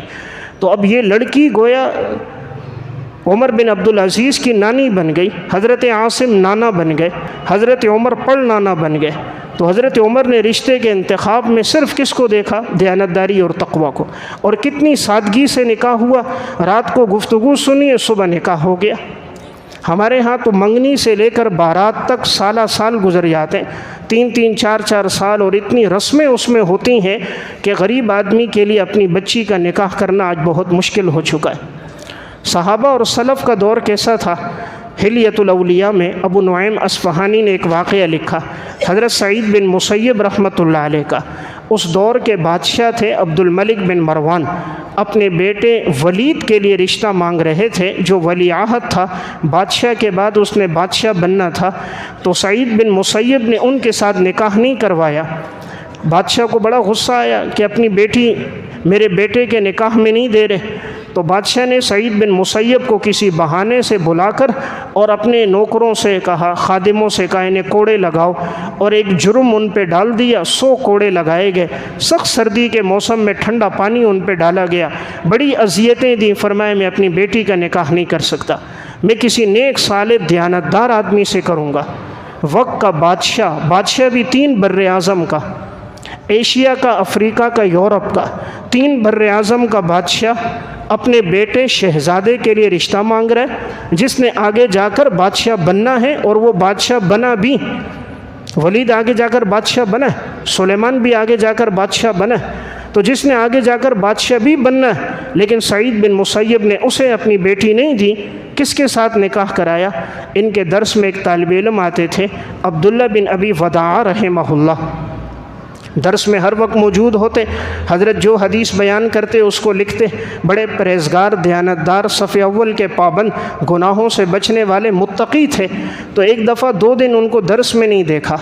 تو اب یہ لڑکی گویا عمر بن عبدالعزیز کی نانی بن گئی، حضرت عاصم نانا بن گئے، حضرت عمر پڑ نانا بن گئے۔ تو حضرت عمر نے رشتے کے انتخاب میں صرف کس کو دیکھا؟ دیانتداری اور تقوی کو، اور کتنی سادگی سے نکاح ہوا۔ رات کو گفتگو سنیے، صبح نکاح ہو گیا۔ ہمارے ہاں تو منگنی سے لے کر بارات تک سالہ سال گزر جاتے ہیں، 3 4 سال، اور اتنی رسمیں اس میں ہوتی ہیں کہ غریب آدمی کے لیے اپنی بچی کا نکاح کرنا آج بہت مشکل ہو چکا ہے۔ صحابہ اور سلف کا دور کیسا تھا؟ حلیۃ الاولیاء میں ابو نعیم اصفہانی نے ایک واقعہ لکھا، حضرت سعید بن مسیب رحمۃ اللہ علیہ کا۔ اس دور کے بادشاہ تھے عبد الملک بن مروان، اپنے بیٹے ولید کے لیے رشتہ مانگ رہے تھے جو ولی عہد تھا، بادشاہ کے بعد اس نے بادشاہ بننا تھا۔ تو سعید بن مسیب نے ان کے ساتھ نکاح نہیں کروایا۔ بادشاہ کو بڑا غصہ آیا کہ اپنی بیٹی میرے بیٹے کے نکاح میں نہیں دے رہے۔ تو بادشاہ نے سعید بن مسیب کو کسی بہانے سے بلا کر اور اپنے نوکروں سے کہا، خادموں سے کہا انہیں کوڑے لگاؤ، اور ایک جرم ان پہ ڈال دیا۔ 100 کوڑے لگائے گئے۔ سخت سردی کے موسم میں ٹھنڈا پانی ان پہ ڈالا گیا، بڑی اذیتیں دیں۔ فرمایا میں اپنی بیٹی کا نکاح نہیں کر سکتا، میں کسی نیک صالح دیانتدار آدمی سے کروں گا۔ وقت کا بادشاہ بھی 3 بر اعظم کا، ایشیا کا، افریقہ کا، یورپ کا، 3 بر اعظم کا بادشاہ اپنے بیٹے شہزادے کے لیے رشتہ مانگ رہا ہے، جس نے آگے جا کر بادشاہ بننا ہے، اور وہ بادشاہ بنا بھی۔ ولید آگے جا کر بادشاہ بنا ہے، سلیمان بھی آگے جا کر بادشاہ بنا ہے۔ تو جس نے آگے جا کر بادشاہ بھی بننا ہے، لیکن سعید بن مسیب نے اسے اپنی بیٹی نہیں دی، کس کے ساتھ نکاح کرایا؟ ان کے درس میں ایک طالب علم آتے تھے، عبداللہ بن ابی وداع رحمہ اللہ، درس میں ہر وقت موجود ہوتے۔ حضرت جو حدیث بیان کرتے اس کو لکھتے، بڑے پرہیزگار، دیانتدار، صف اول کے پابند، گناہوں سے بچنے والے، متقی تھے۔ تو ایک دفعہ 2 دن ان کو درس میں نہیں دیکھا۔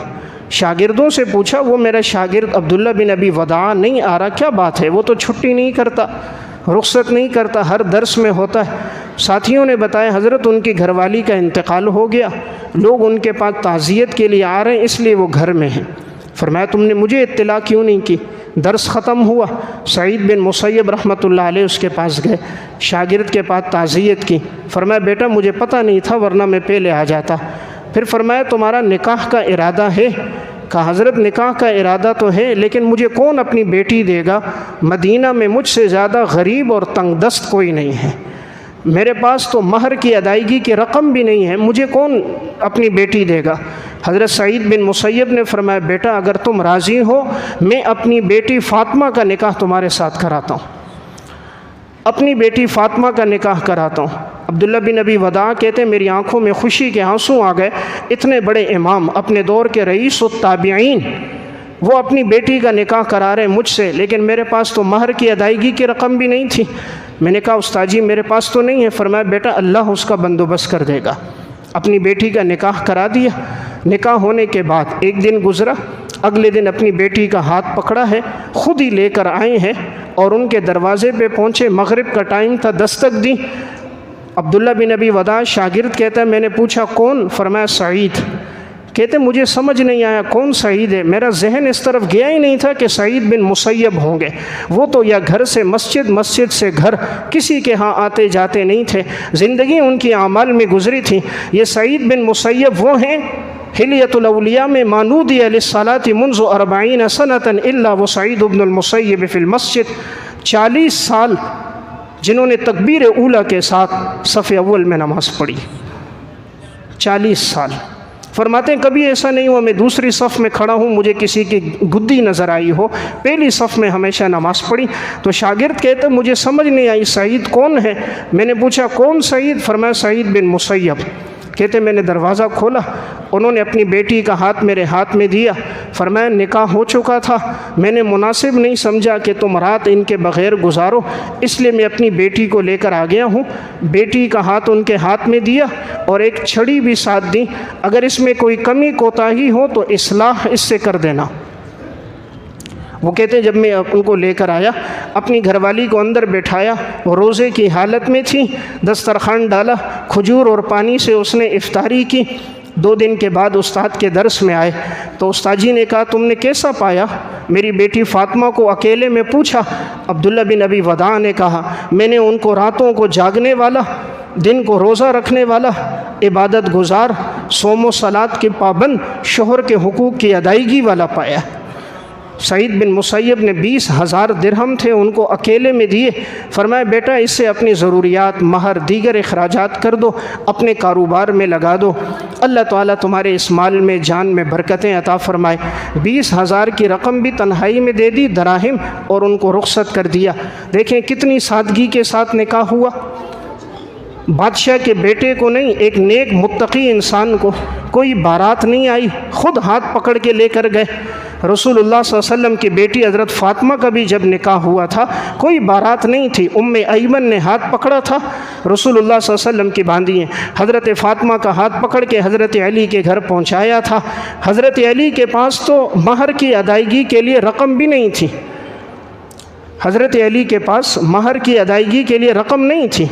شاگردوں سے پوچھا، وہ میرا شاگرد عبداللہ بن ابی وداع نہیں آ رہا، کیا بات ہے؟ وہ تو چھٹی نہیں کرتا، رخصت نہیں کرتا، ہر درس میں ہوتا ہے۔ ساتھیوں نے بتایا حضرت ان کی گھر والی کا انتقال ہو گیا، لوگ ان کے پاس تعزیت کے لیے آ رہے ہیں، اس لیے وہ گھر میں ہیں۔ فرمایا تم نے مجھے اطلاع کیوں نہیں کی؟ درس ختم ہوا، سعید بن مسیب رحمۃ اللہ علیہ اس کے پاس گئے، شاگرد کے پاس تعزیت کی۔ فرمایا بیٹا مجھے پتہ نہیں تھا، ورنہ میں پہلے آ جاتا۔ پھر فرمایا تمہارا نکاح کا ارادہ ہے؟ کہا حضرت نکاح کا ارادہ تو ہے، لیکن مجھے کون اپنی بیٹی دے گا؟ مدینہ میں مجھ سے زیادہ غریب اور تنگ دست کوئی نہیں ہے، میرے پاس تو مہر کی ادائیگی کی رقم بھی نہیں ہے، مجھے کون اپنی بیٹی دے گا؟ حضرت سعید بن مسیب نے فرمایا بیٹا اگر تم راضی ہو، میں اپنی بیٹی فاطمہ کا نکاح تمہارے ساتھ کراتا ہوں، اپنی بیٹی فاطمہ کا نکاح کراتا ہوں۔ عبداللہ بن ابی وداع کہتے ہیں میری آنکھوں میں خوشی کے آنسو آ گئے، اتنے بڑے امام، اپنے دور کے رئیس التابعین، وہ اپنی بیٹی کا نکاح کرا رہے ہیں مجھ سے، لیکن میرے پاس تو مہر کی ادائیگی کی رقم بھی نہیں تھی۔ میں نے کہا استاد جی میرے پاس تو نہیں ہے۔ فرمایا بیٹا اللہ اس کا بندوبست کر دے گا۔ اپنی بیٹی کا نکاح کرا دیا۔ نکاح ہونے کے بعد ایک دن گزرا، اگلے دن اپنی بیٹی کا ہاتھ پکڑا ہے، خود ہی لے کر آئے ہیں اور ان کے دروازے پہ پہنچے، مغرب کا ٹائم تھا، دستک دی۔ عبداللہ بن ابی وداع شاگرد کہتا ہے میں نے پوچھا کون؟ فرمایا سعید۔ کہتے مجھے سمجھ نہیں آیا کون سعید ہے، میرا ذہن اس طرف گیا ہی نہیں تھا کہ سعید بن مسیب ہوں گے، وہ تو یا گھر سے مسجد، مسجد سے گھر، کسی کے ہاں آتے جاتے نہیں تھے، زندگی ان کی اعمال میں گزری تھی۔ یہ سعید بن مسیب وہ ہیں حلیۃ الاولیاء میں مانودی للصلاۃ منذ 40 سنة الا وسعید بن المسیب فی المسجد، 40 سال جنہوں نے تکبیر اولا کے ساتھ صف اول میں نماز پڑھی، 40 سال۔ فرماتے ہیں کبھی ایسا نہیں ہوا میں دوسری صف میں کھڑا ہوں مجھے کسی کی گدی نظر آئی ہو، پہلی صف میں ہمیشہ نماز پڑھی۔ تو شاگرد کہتے مجھے سمجھ نہیں آئی سعید کون ہے؟ میں نے پوچھا کون سعید؟ فرمایا سعید بن مسیب۔ کہتے میں نے دروازہ کھولا، انہوں نے اپنی بیٹی کا ہاتھ میرے ہاتھ میں دیا، فرمایا نکاح ہو چکا تھا، میں نے مناسب نہیں سمجھا کہ تم رات ان کے بغیر گزارو، اس لیے میں اپنی بیٹی کو لے کر آ گیا ہوں۔ بیٹی کا ہاتھ ان کے ہاتھ میں دیا اور ایک چھڑی بھی ساتھ دی، اگر اس میں کوئی کمی کوتاہی ہو تو اصلاح اس سے کر دینا۔ وہ کہتے ہیں جب میں ان کو لے کر آیا، اپنی گھر والی کو اندر بٹھایا، وہ روزے کی حالت میں تھی، دسترخوان ڈالا، کھجور اور پانی سے اس نے افطاری کی۔ 2 دن کے بعد استاد کے درس میں آئے تو استاد جی نے کہا تم نے کیسا پایا؟ میری بیٹی فاطمہ کو اکیلے میں پوچھا۔ عبداللہ بن ابی وداع نے کہا میں نے ان کو راتوں کو جاگنے والا، دن کو روزہ رکھنے والا، عبادت گزار، صوم و صلات کے پابند، شوہر کے حقوق کی ادائیگی والا پایا۔ سعید بن مسیب نے 20,000 درہم تھے ان کو اکیلے میں دیے، فرمایا بیٹا اس سے اپنی ضروریات، مہر، دیگر اخراجات کر دو، اپنے کاروبار میں لگا دو، اللہ تعالیٰ تمہارے اس مال میں جان میں برکتیں عطا فرمائے۔ 20,000 کی رقم بھی تنہائی میں دے دی دراہم، اور ان کو رخصت کر دیا۔ دیکھیں کتنی سادگی کے ساتھ نکاح ہوا، بادشاہ کے بیٹے کو نہیں، ایک نیک متقی انسان کو، کوئی بارات نہیں آئی، خود ہاتھ پکڑ کے لے کر گئے۔ رسول اللہ صلی اللہ علیہ وسلم کی بیٹی حضرت فاطمہ کا بھی جب نکاح ہوا تھا کوئی بارات نہیں تھی، ام ایمن نے ہاتھ پکڑا تھا، رسول اللہ صلی اللہ علیہ وسلم کی باندھی ہیں، حضرت فاطمہ کا ہاتھ پکڑ کے حضرت علی کے گھر پہنچایا تھا۔ حضرت علی کے پاس تو مہر کی ادائیگی کے لیے رقم بھی نہیں تھی، حضرت علی کے پاس مہر کی ادائیگی کے لیے رقم نہیں تھی۔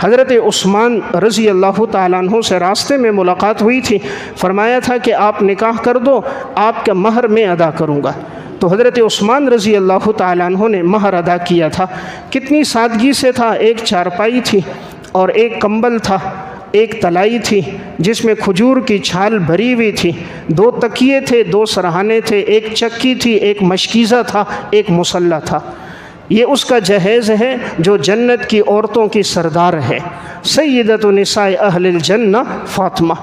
حضرت عثمان رضی اللہ تعالیٰ عنہ سے راستے میں ملاقات ہوئی تھی، فرمایا تھا کہ آپ نکاح کر دو، آپ کا مہر میں ادا کروں گا۔ تو حضرت عثمان رضی اللہ تعالیٰ عنہ نے مہر ادا کیا تھا۔ کتنی سادگی سے تھا، ایک چارپائی تھی اور ایک کمبل تھا، ایک تلائی تھی جس میں کھجور کی چھال بھری ہوئی تھی، 2 تکیے تھے، 2 سرہانے تھے، ایک چکی تھی، ایک مشکیزہ تھا، ایک مصلی تھا۔ یہ اس کا جہیز ہے جو جنت کی عورتوں کی سردار ہے، سیدۃ نساء اہل الجنہ فاطمہ،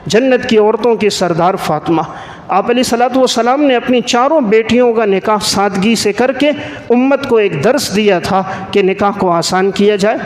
جنت کی عورتوں کی سردار فاطمہ۔ آپ علیہ الصلوۃ والسلام نے اپنی 4 بیٹیوں کا نکاح سادگی سے کر کے امت کو ایک درس دیا تھا کہ نکاح کو آسان کیا جائے۔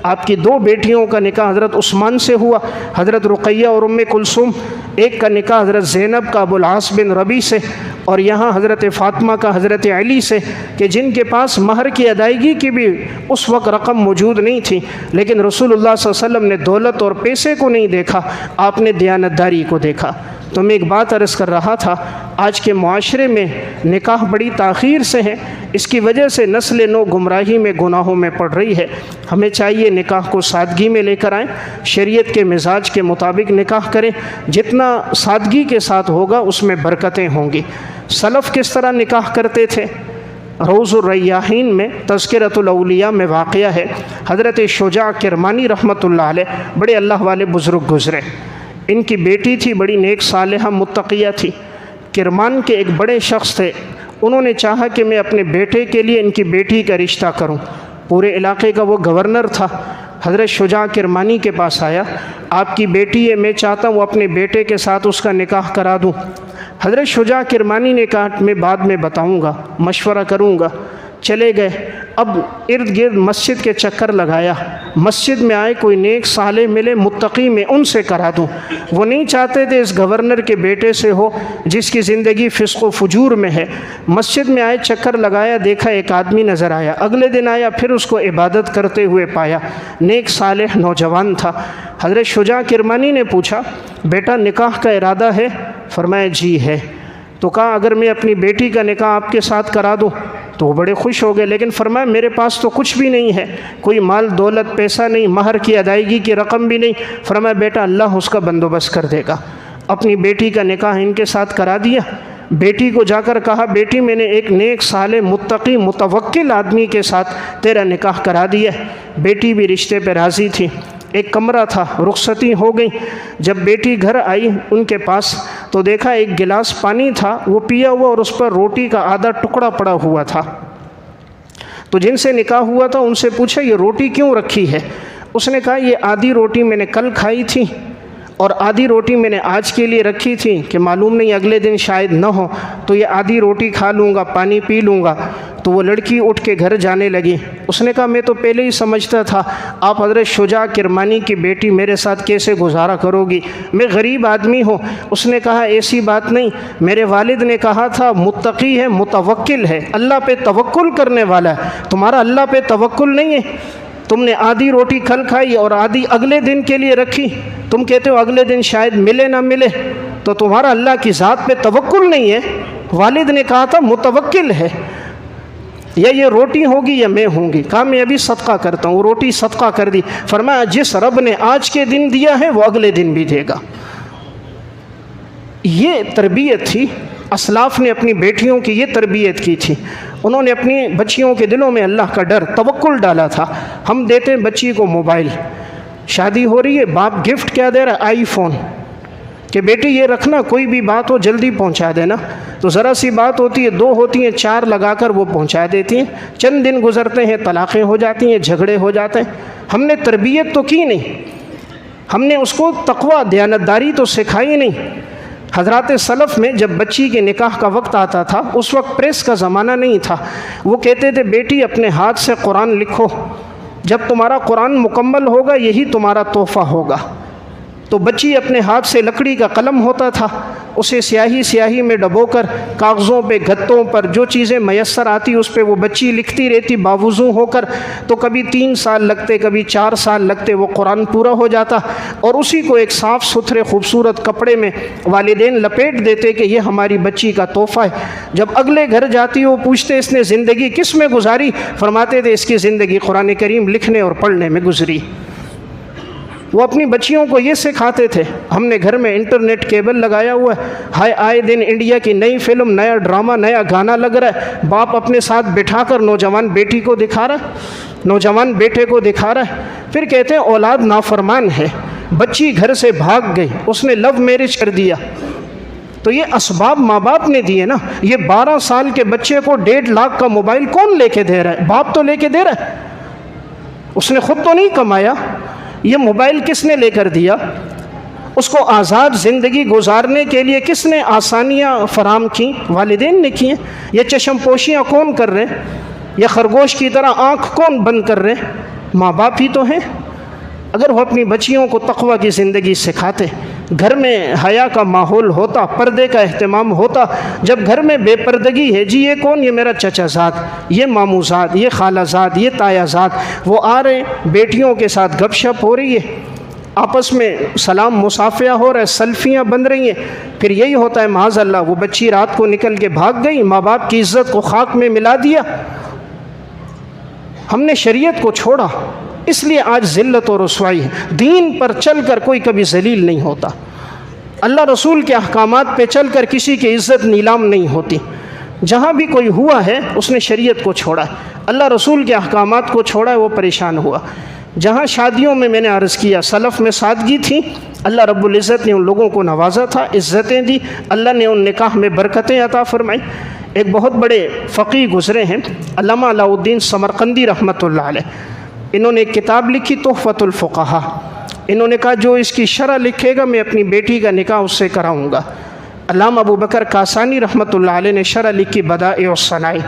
آپ کی 2 بیٹیوں کا نکاح حضرت عثمان سے ہوا، حضرت رقیہ اور ام کلثوم، ایک کا نکاح حضرت زینب کا ابوالعاص بن ربیع سے، اور یہاں حضرت فاطمہ کا حضرت علی سے، کہ جن کے پاس مہر کی ادائیگی کی بھی اس وقت رقم موجود نہیں تھی، لیکن رسول اللہ صلی اللہ علیہ وسلم نے دولت اور پیسے کو نہیں دیکھا، آپ نے دیانتداری کو دیکھا۔ تو میں ایک بات عرض کر رہا تھا، آج کے معاشرے میں نکاح بڑی تاخیر سے ہے، اس کی وجہ سے نسل نو گمراہی میں، گناہوں میں پڑ رہی ہے۔ ہمیں چاہیے نکاح کو سادگی میں لے کر آئیں، شریعت کے مزاج کے مطابق نکاح کریں، جتنا سادگی کے ساتھ ہوگا اس میں برکتیں ہوں گی۔ سلف کس طرح نکاح کرتے تھے؟ روض الریاحین میں تذکرۃ الاولیاء میں واقعہ ہے، حضرت شجاع کرمانی رحمۃ اللہ علیہ بڑے اللہ والے بزرگ گزرے، ان کی بیٹی تھی، بڑی نیک صالحہ متقیہ تھی۔ کرمان کے ایک بڑے شخص تھے، انہوں نے چاہا کہ میں اپنے بیٹے کے لیے ان کی بیٹی کا رشتہ کروں، پورے علاقے کا وہ گورنر تھا۔ حضرت شجاع کرمانی کے پاس آیا، آپ کی بیٹی ہے، میں چاہتا ہوں اپنے بیٹے کے ساتھ اس کا نکاح کرا دوں۔ حضرت شجاع کرمانی نے کہا میں بعد میں بتاؤں گا، مشورہ کروں گا۔ چلے گئے، اب ارد گرد مسجد کے چکر لگایا، مسجد میں آئے، کوئی نیک صالح ملے متقی، میں ان سے کرا دوں۔ وہ نہیں چاہتے تھے اس گورنر کے بیٹے سے ہو جس کی زندگی فسق و فجور میں ہے۔ مسجد میں آئے، چکر لگایا، دیکھا ایک آدمی نظر آیا، اگلے دن آیا، پھر اس کو عبادت کرتے ہوئے پایا، نیک صالح نوجوان تھا۔ حضرت شجاع کرمانی نے پوچھا بیٹا نکاح کا ارادہ ہے؟ فرمایا جی ہے۔ تو کہا اگر میں اپنی بیٹی کا نکاح آپ کے ساتھ کرا دوں؟ تو وہ بڑے خوش ہو گئے، لیکن فرمایا میرے پاس تو کچھ بھی نہیں ہے، کوئی مال دولت پیسہ نہیں، مہر کی ادائیگی کی رقم بھی نہیں۔ فرمایا بیٹا اللہ اس کا بندوبست کر دے گا۔ اپنی بیٹی کا نکاح ان کے ساتھ کرا دیا۔ بیٹی کو جا کر کہا بیٹی میں نے ایک نیک صالح متقی متوکل آدمی کے ساتھ تیرا نکاح کرا دیا۔ بیٹی بھی رشتے پہ راضی تھی۔ ایک کمرہ تھا، رخصتی ہو گئی۔ جب بیٹی گھر آئی ان کے پاس تو دیکھا ایک گلاس پانی تھا وہ پیا ہوا اور اس پر روٹی کا آدھا ٹکڑا پڑا ہوا تھا۔ تو جن سے نکاح ہوا تھا ان سے پوچھا یہ روٹی کیوں رکھی ہے؟ اس نے کہا یہ آدھی روٹی میں نے کل کھائی تھی اور آدھی روٹی میں نے آج کے لیے رکھی تھی کہ معلوم نہیں اگلے دن شاید نہ ہو، تو یہ آدھی روٹی کھا لوں گا، پانی پی لوں گا۔ تو وہ لڑکی اٹھ کے گھر جانے لگی۔ اس نے کہا میں تو پہلے ہی سمجھتا تھا آپ حضرت شجاع کرمانی کی بیٹی میرے ساتھ کیسے گزارا کرو گی، میں غریب آدمی ہوں۔ اس نے کہا ایسی بات نہیں، میرے والد نے کہا تھا متقی ہے، متوکل ہے، اللہ پہ توکل کرنے والا ہے، تمہارا اللہ پہ توکل نہیں ہے۔ تم نے آدھی روٹی کل کھائی اور آدھی اگلے دن کے لیے رکھی، تم کہتے ہو اگلے دن شاید ملے نہ ملے، تو تمہارا اللہ کی ذات پہ توکل نہیں ہے۔ والد نے کہا تھا متوکل ہے، یا یہ روٹی ہوگی یا میں ہوں گی۔ کہا میں ابھی صدقہ کرتا ہوں، روٹی صدقہ کر دی۔ فرمایا جس رب نے آج کے دن دیا ہے وہ اگلے دن بھی دے گا۔ یہ تربیت تھی، اسلاف نے اپنی بیٹیوں کی یہ تربیت کی تھی۔ انہوں نے اپنی بچیوں کے دلوں میں اللہ کا ڈر، توکل ڈالا تھا۔ ہم دیتے ہیں بچی کو موبائل، شادی ہو رہی ہے، باپ گفٹ کیا دے رہا ہے؟ آئی فون، کہ بیٹی یہ رکھنا، کوئی بھی بات ہو جلدی پہنچا دینا۔ تو ذرا سی بات ہوتی ہے، 2 ہوتی ہیں، 4 لگا کر وہ پہنچا دیتی ہیں۔ چند دن گزرتے ہیں، طلاقیں ہو جاتی ہیں، جھگڑے ہو جاتے ہیں۔ ہم نے تربیت تو کی نہیں، ہم نے اس کو تقویٰ، دیانتداری تو سکھائی نہیں۔ حضرات سلف میں جب بچی کے نکاح کا وقت آتا تھا، اس وقت پریس کا زمانہ نہیں تھا، وہ کہتے تھے بیٹی اپنے ہاتھ سے قرآن لکھو، جب تمہارا قرآن مکمل ہوگا یہی تمہارا تحفہ ہوگا۔ تو بچی اپنے ہاتھ سے، لکڑی کا قلم ہوتا تھا، اسے سیاہی میں ڈبو کر کاغذوں پہ، گتوں پر جو چیزیں میسر آتی اس پہ وہ بچی لکھتی رہتی باوضو ہو کر۔ تو کبھی 3 سال لگتے، کبھی 4 سال لگتے، وہ قرآن پورا ہو جاتا، اور اسی کو ایک صاف ستھرے خوبصورت کپڑے میں والدین لپیٹ دیتے کہ یہ ہماری بچی کا تحفہ ہے۔ جب اگلے گھر جاتی وہ پوچھتے اس نے زندگی کس میں گزاری؟ فرماتے تھے اس کی زندگی قرآن کریم لکھنے اور پڑھنے میں گزری۔ وہ اپنی بچیوں کو یہ سکھاتے تھے۔ ہم نے گھر میں انٹرنیٹ کیبل لگایا ہوا ہے، آئے دن انڈیا کی نئی فلم، نیا ڈرامہ، نیا گانا لگ رہا ہے، باپ اپنے ساتھ بٹھا کر نوجوان بیٹی کو دکھا رہا ہے، نوجوان بیٹے کو دکھا رہا ہے۔ پھر کہتے ہیں اولاد نافرمان ہے، بچی گھر سے بھاگ گئی، اس نے لو میرج کر دیا۔ تو یہ اسباب ماں باپ نے دیے نا۔ یہ 12 سال کے بچے کو 1.5 لاکھ کا موبائل کون لے کے دے رہا ہے؟ باپ تو لے کے دے رہا ہے، اس نے خود تو نہیں کمایا۔ یہ موبائل کس نے لے کر دیا؟ اس کو آزاد زندگی گزارنے کے لیے کس نے آسانیاں فراہم کی؟ والدین نے کی ہیں۔ یہ چشم پوشیاں کون کر رہے ہیں؟ یہ خرگوش کی طرح آنکھ کون بند کر رہے ہیں؟ ماں باپ ہی تو ہیں۔ اگر وہ اپنی بچیوں کو تقویٰ کی زندگی سکھاتے، گھر میں حیا کا ماحول ہوتا، پردے کا اہتمام ہوتا۔ جب گھر میں بے پردگی ہے، جی یہ کون؟ یہ میرا چچا زاد، یہ ماموں زاد، یہ خالہ زاد، یہ تایا زاد، وہ آ رہے ہیں، بیٹیوں کے ساتھ گپ شپ ہو رہی ہے، آپس میں سلام مصافحہ ہو رہا ہے، سیلفیاں بن رہی ہیں۔ پھر یہی ہوتا ہے معاذ اللہ وہ بچی رات کو نکل کے بھاگ گئی، ماں باپ کی عزت کو خاک میں ملا دیا۔ ہم نے شریعت کو چھوڑا، اس لیے آج ذلت و رسوائی ہے۔ دین پر چل کر کوئی کبھی ذلیل نہیں ہوتا، اللہ رسول کے احکامات پہ چل کر کسی کی عزت نیلام نہیں ہوتی۔ جہاں بھی کوئی ہوا ہے اس نے شریعت کو چھوڑا ہے، اللہ رسول کے احکامات کو چھوڑا ہے، وہ پریشان ہوا۔ جہاں شادیوں میں میں نے عرض کیا سلف میں سادگی تھی، اللہ رب العزت نے ان لوگوں کو نوازا تھا، عزتیں دی، اللہ نے ان نکاح میں برکتیں عطا فرمائی۔ ایک بہت بڑے فقیہ گزرے ہیں علامہ علاء الدین سمرقندی رحمۃ اللہ علیہ، انہوں نے ایک کتاب لکھی تحفۃ الفقہا۔ انہوں نے کہا جو اس کی شرح لکھے گا میں اپنی بیٹی کا نکاح اس سے کراؤں گا۔ علامہ ابو بکر کاسانی رحمۃ اللہ علیہ نے شرح لکھی بدائع الصنائع،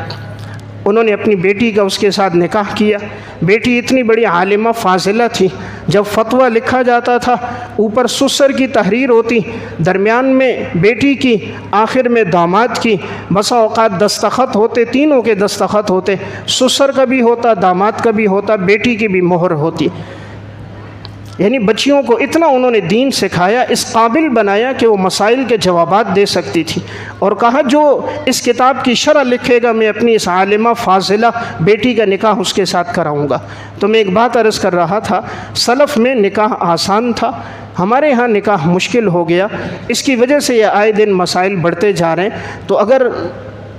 انہوں نے اپنی بیٹی کا اس کے ساتھ نکاح کیا۔ بیٹی اتنی بڑی عالمہ فاضلہ تھی، جب فتویٰ لکھا جاتا تھا اوپر سسر کی تحریر ہوتی، درمیان میں بیٹی کی، آخر میں داماد کی، بسا اوقات دستخط ہوتے، تینوں کے دستخط ہوتے، سسر کا بھی ہوتا، داماد کا بھی ہوتا، بیٹی کی بھی مہر ہوتی۔ یعنی بچیوں کو اتنا انہوں نے دین سکھایا، اس قابل بنایا کہ وہ مسائل کے جوابات دے سکتی تھی، اور کہا جو اس کتاب کی شرح لکھے گا میں اپنی اس عالمہ فاضلہ بیٹی کا نکاح اس کے ساتھ کراؤں گا۔ تو میں ایک بات عرض کر رہا تھا، سلف میں نکاح آسان تھا، ہمارے ہاں نکاح مشکل ہو گیا، اس کی وجہ سے یہ آئے دن مسائل بڑھتے جا رہے ہیں۔ تو اگر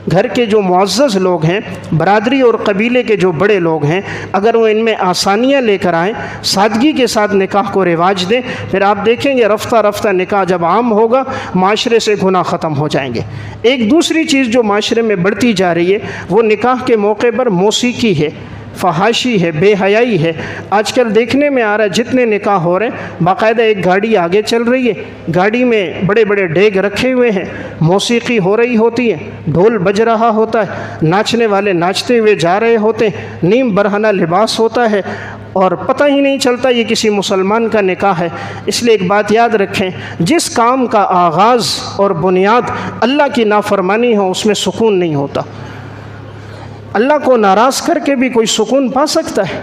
گھر کے جو معزز لوگ ہیں، برادری اور قبیلے کے جو بڑے لوگ ہیں، اگر وہ ان میں آسانیاں لے کر آئیں، سادگی کے ساتھ نکاح کو رواج دیں، پھر آپ دیکھیں گے رفتہ رفتہ نکاح جب عام ہوگا معاشرے سے گناہ ختم ہو جائیں گے۔ ایک دوسری چیز جو معاشرے میں بڑھتی جا رہی ہے وہ نکاح کے موقع پر موسیقی ہے، فحاشی ہے، بے حیائی ہے۔ آج کل دیکھنے میں آ رہا ہے جتنے نکاح ہو رہے ہیں باقاعدہ ایک گاڑی آگے چل رہی ہے، گاڑی میں بڑے بڑے ڈیگ رکھے ہوئے ہیں، موسیقی ہو رہی ہوتی ہے، ڈھول بج رہا ہوتا ہے، ناچنے والے ناچتے ہوئے جا رہے ہوتے ہیں، نیم برہنہ لباس ہوتا ہے اور پتہ ہی نہیں چلتا یہ کسی مسلمان کا نکاح ہے۔ اس لیے ایک بات یاد رکھیں، جس کام کا آغاز اور بنیاد اللہ کی نافرمانی ہو اس میں سکون نہیں ہوتا۔ اللہ کو ناراض کر کے بھی کوئی سکون پا سکتا ہے،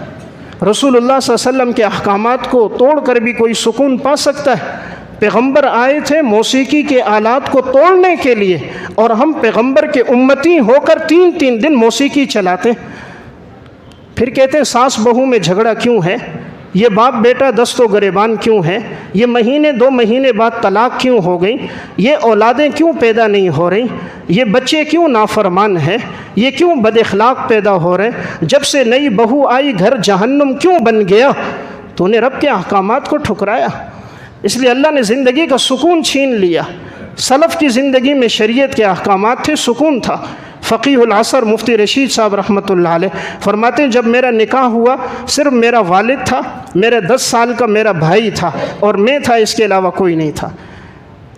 رسول اللہ صلی اللہ علیہ وسلم کے احکامات کو توڑ کر بھی کوئی سکون پا سکتا ہے۔ پیغمبر آئے تھے موسیقی کے آلات کو توڑنے کے لیے، اور ہم پیغمبر کے امتی ہو کر 3 دن موسیقی چلاتے ہیں، پھر کہتے ہیں ساس بہو میں جھگڑا کیوں ہے، یہ باپ بیٹا دست و گریبان کیوں ہے، یہ مہینے 2 مہینے بعد طلاق کیوں ہو گئی، یہ اولادیں کیوں پیدا نہیں ہو رہی، یہ بچے کیوں نافرمان ہیں، یہ کیوں بد اخلاق پیدا ہو رہے، جب سے نئی بہو آئی گھر جہنم کیوں بن گیا؟ تو نے رب کے احکامات کو ٹھکرایا، اس لیے اللہ نے زندگی کا سکون چھین لیا۔ سلف کی زندگی میں شریعت کے احکامات تھے، سکون تھا۔ فقیہ العصر مفتی رشید صاحب رحمۃ اللہ علیہ فرماتے ہیں جب میرا نکاح ہوا صرف میرا والد تھا، میرا 10 سال کا میرا بھائی تھا اور میں تھا، اس کے علاوہ کوئی نہیں تھا۔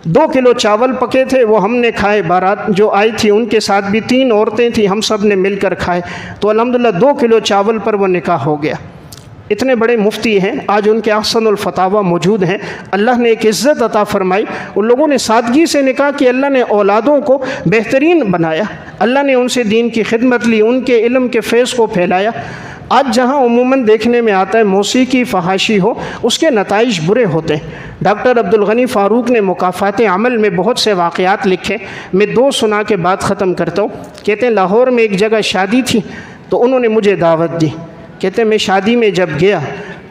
2 کلو چاول پکے تھے وہ ہم نے کھائے، بارات جو آئی تھی ان کے ساتھ بھی 3 عورتیں تھیں، ہم سب نے مل کر کھائے، تو الحمدللہ 2 کلو چاول پر وہ نکاح ہو گیا۔ اتنے بڑے مفتی ہیں، آج ان کے احسن الفتاوی موجود ہیں، اللہ نے ایک عزت عطا فرمائی، ان لوگوں نے سادگی سے نکاح کی، اللہ نے اولادوں کو بہترین بنایا، اللہ نے ان سے دین کی خدمت لی، ان کے علم کے فیض کو پھیلایا۔ آج جہاں عموماً دیکھنے میں آتا ہے موسیقی فحاشی ہو، اس کے نتائج برے ہوتے ہیں۔ ڈاکٹر عبدالغنی فاروق نے مکافات عمل میں بہت سے واقعات لکھے، میں 2 سنا کے بعد ختم کرتا ہوں۔ کہتے ہیں لاہور میں ایک جگہ شادی تھی تو انہوں نے مجھے دعوت دی، کہتے ہیں میں شادی میں جب گیا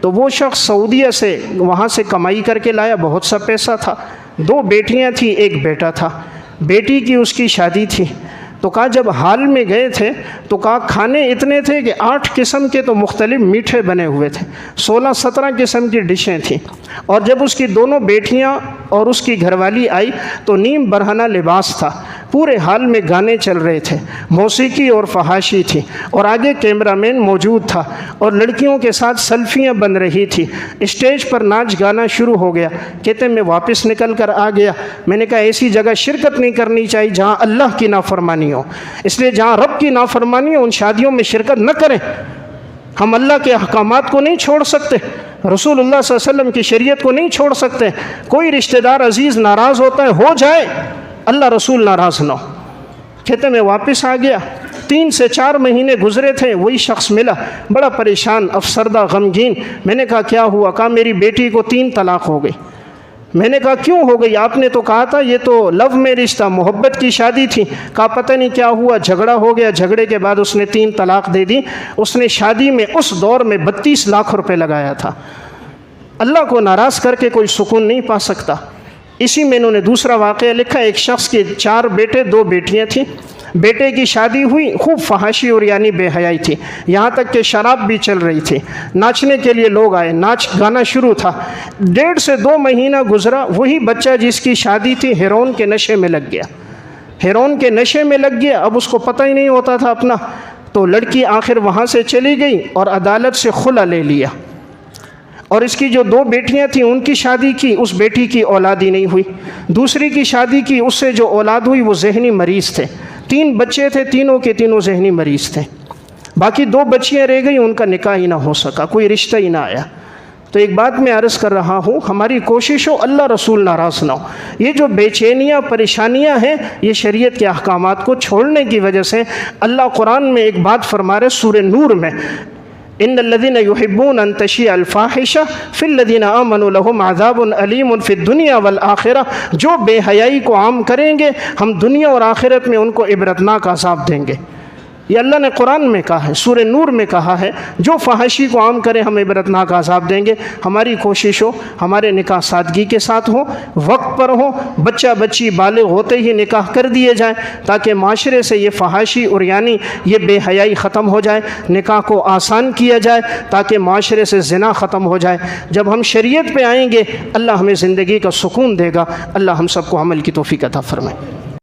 تو وہ شخص سعودیہ سے وہاں سے کمائی کر کے لایا، بہت سا پیسہ تھا، 2 بیٹیاں تھیں 1 بیٹا تھا، بیٹی کی اس کی شادی تھی، تو کہا جب حال میں گئے تھے تو کہا کھانے اتنے تھے کہ 8 قسم کے تو مختلف میٹھے بنے ہوئے تھے، 16-17 قسم کی ڈشیں تھیں، اور جب اس کی دونوں بیٹیاں اور اس کی گھر والی آئی تو نیم برہنہ لباس تھا، پورے حال میں گانے چل رہے تھے، موسیقی اور فحاشی تھی، اور آگے کیمرہ مین موجود تھا اور لڑکیوں کے ساتھ سیلفیاں بن رہی تھی، اسٹیج پر ناچ گانا شروع ہو گیا۔ کہتے میں واپس نکل کر آ گیا، میں نے کہا ایسی جگہ شرکت نہیں کرنی چاہیے جہاں اللہ کی نافرمانی ہو، اس لیے جہاں رب کی نافرمانی ہو ان شادیوں میں شرکت نہ کریں۔ ہم اللہ کے احکامات کو نہیں چھوڑ سکتے، رسول اللہ صلی اللہ علیہ وسلم کی شریعت کو نہیں چھوڑ سکتے۔ کوئی رشتہ دار عزیز ناراض ہوتا ہے، ہو جائے، اللہ رسول ناراض نہ ہو۔ کہتے میں واپس آ گیا، 3 سے 4 مہینے گزرے تھے، وہی شخص ملا بڑا پریشان، افسردہ، غمگین۔ میں نے کہا کیا ہوا؟ کہا میری بیٹی کو 3 طلاق ہو گئی۔ میں نے کہا کیوں ہو گئی؟ آپ نے تو کہا تھا یہ تو لو میرج تھا، محبت کی شادی تھی۔ کہا پتہ نہیں کیا ہوا، جھگڑا ہو گیا، جھگڑے کے بعد اس نے 3 طلاق دے دی۔ اس نے شادی میں اس دور میں 32 لاکھ روپے لگایا تھا۔ اللہ کو ناراض کر کے کوئی سکون نہیں پا سکتا۔ اسی میں انہوں نے دوسرا واقعہ لکھا، ایک شخص کے 4 بیٹے 2 بیٹیاں تھیں، بیٹے کی شادی ہوئی، خوب فحاشی اور یعنی بے حیائی تھی، یہاں تک کہ شراب بھی چل رہی تھی، ناچنے کے لیے لوگ آئے، ناچ گانا شروع تھا۔ 1.5 سے 2 مہینہ گزرا، وہی بچہ جس کی شادی تھی ہیروئن کے نشے میں لگ گیا، ہیروئن کے نشے میں لگ گیا، اب اس کو پتہ ہی نہیں ہوتا تھا اپنا، تو لڑکی آخر وہاں سے چلی گئی اور عدالت سے خلع لے لیا، اور اس کی جو 2 بیٹیاں تھیں ان کی شادی کی، اس بیٹی کی اولاد ہی نہیں ہوئی، دوسری کی شادی کی، اس سے جو اولاد ہوئی وہ ذہنی مریض تھے، 3 بچے تھے، تینوں کے تینوں ذہنی مریض تھے، باقی 2 بچیاں رہ گئی، ان کا نکاح ہی نہ ہو سکا، کوئی رشتہ ہی نہ آیا۔ تو ایک بات میں عرض کر رہا ہوں، ہماری کوشش ہو اللہ رسول ناراض نہ ہو۔ یہ جو بے چینیاں پریشانیاں ہیں یہ شریعت کے احکامات کو چھوڑنے کی وجہ سے۔ اللہ قرآن میں ایک بات فرما رہے سورہ نور میں، ان الذين يحبون ان تشيع الفاحشة في الذين آمنوا لهم عذاب أليم في الدنيا والآخرة، جو بے حیائی کو عام کریں گے ہم دنیا اور آخرت میں ان کو عبرتناک عذاب دیں گے۔ یہ اللہ نے قرآن میں کہا ہے، سورہ نور میں کہا ہے جو فحاشی کو عام کرے ہم عبرتناک عذاب دیں گے۔ ہماری کوشش ہو ہمارے نکاح سادگی کے ساتھ ہو، وقت پر ہو، بچہ بچی بالغ ہوتے ہی نکاح کر دیے جائیں تاکہ معاشرے سے یہ فحاشی اور یعنی یہ بے حیائی ختم ہو جائے، نکاح کو آسان کیا جائے تاکہ معاشرے سے زنا ختم ہو جائے۔ جب ہم شریعت پہ آئیں گے اللہ ہمیں زندگی کا سکون دے گا۔ اللہ ہم سب کو عمل کی توفیق عطا فرمائے۔